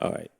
All right.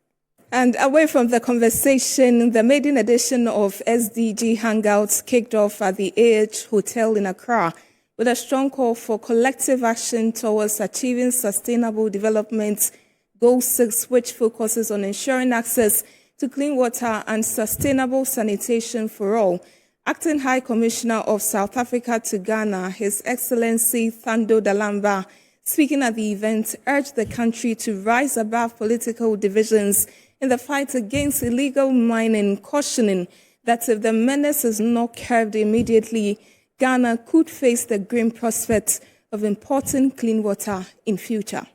And away from the conversation, the maiden edition of SDG Hangout kicked off at the AH Hotel in Accra with a strong call for collective action towards achieving Sustainable Development Goal 6, which focuses on ensuring access to clean water and sustainable sanitation for all. Acting High Commissioner of South Africa to Ghana, His Excellency Thando Dalamba, speaking at the event, urged the country to rise above political divisions in the fight against illegal mining, cautioning that if the menace is not curbed immediately, Ghana could face the grim prospect of importing clean water in future.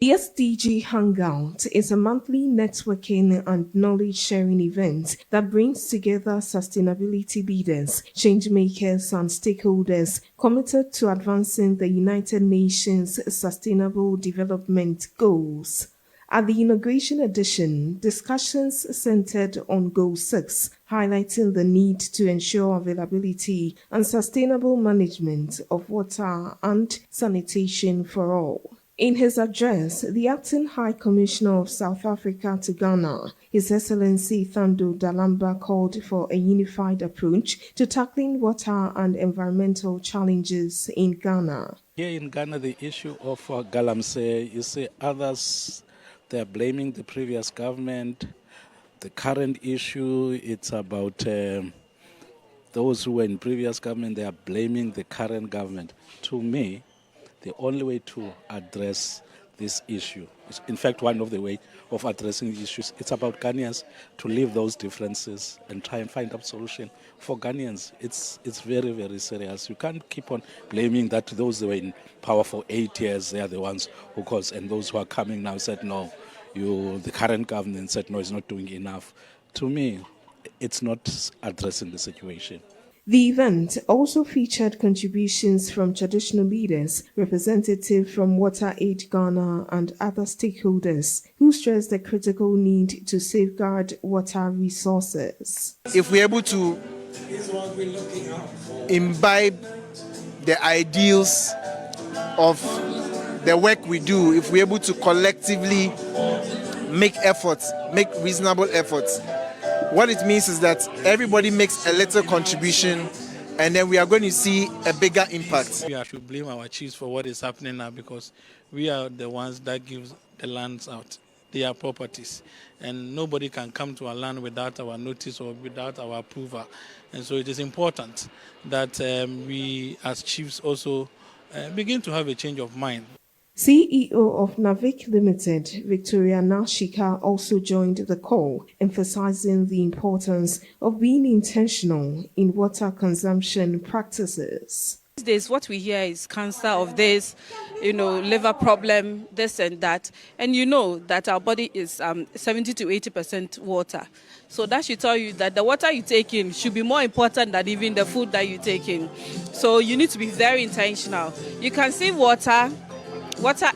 The SDG Hangout is a monthly networking and knowledge-sharing event that brings together sustainability leaders, changemakers, and stakeholders committed to advancing the United Nations Sustainable Development Goals. At the inauguration edition, discussions centered on Goal 6, highlighting the need to ensure availability and sustainable management of water and sanitation for all. In his address, the Acting High Commissioner of South Africa to Ghana, His Excellency Thando Dalamba, called for a unified approach to tackling water and environmental challenges in Ghana. Here in Ghana, the issue of Galamsey, you see others, they're blaming the previous government. The current issue, it's about those who were in previous government, they are blaming the current government. To me, the only way to address this issue, in fact, one of the ways of addressing the issues, it's about Ghanaians to leave those differences and try and find a solution. For Ghanaians, it's very, very serious. You can't keep on blaming that those who were in power for 8 years, they are the ones who caused, and those who are coming now said, no, the current government said, no, it's not doing enough. To me, it's not addressing the situation. The event also featured contributions from traditional leaders, representatives from Water Aid Ghana, and other stakeholders who stressed the critical need to safeguard water resources. If we're able to imbibe the ideals of the work we do, if we're able to collectively make efforts, make reasonable efforts, what it means is that everybody makes a little contribution, and then we are going to see a bigger impact. We should blame our chiefs for what is happening now, because we are the ones that give the lands out. They are properties, and nobody can come to our land without our notice or without our approval. And so it is important that we as chiefs also begin to have a change of mind. CEO of Navik Limited, Victoria Nashika, also joined the call, emphasizing the importance of being intentional in water consumption practices. These days, what we hear is cancer of this, liver problem, this and that. And you know that our body is 70 to 80% water. So that should tell you that the water you take in should be more important than even the food that you take in. So you need to be very intentional. You can see water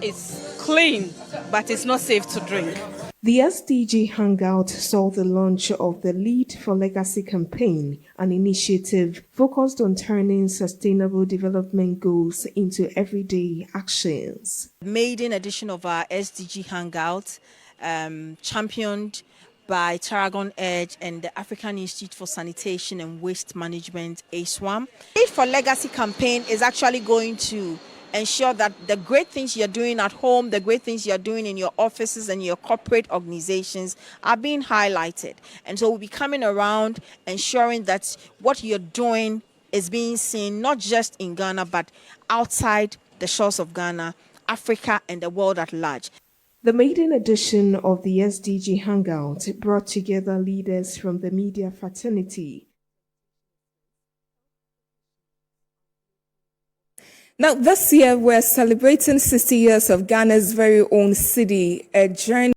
is clean, but it's not safe to drink. The SDG Hangout saw the launch of the Lead for Legacy campaign, an initiative focused on turning sustainable development goals into everyday actions. Maiden edition of our SDG Hangout, championed by Tarragon Edge and the African Institute for Sanitation and Waste Management, ASWAM. Lead for Legacy campaign is actually going to ensure that the great things you're doing at home, the great things you're doing in your offices and your corporate organizations are being highlighted. And so we'll be coming around ensuring that what you're doing is being seen not just in Ghana, but outside the shores of Ghana, Africa, and the world at large. The maiden edition of the SDG Hangout brought together leaders from the media fraternity. Now, this year, we're celebrating 60 years of Ghana's very own city, a journey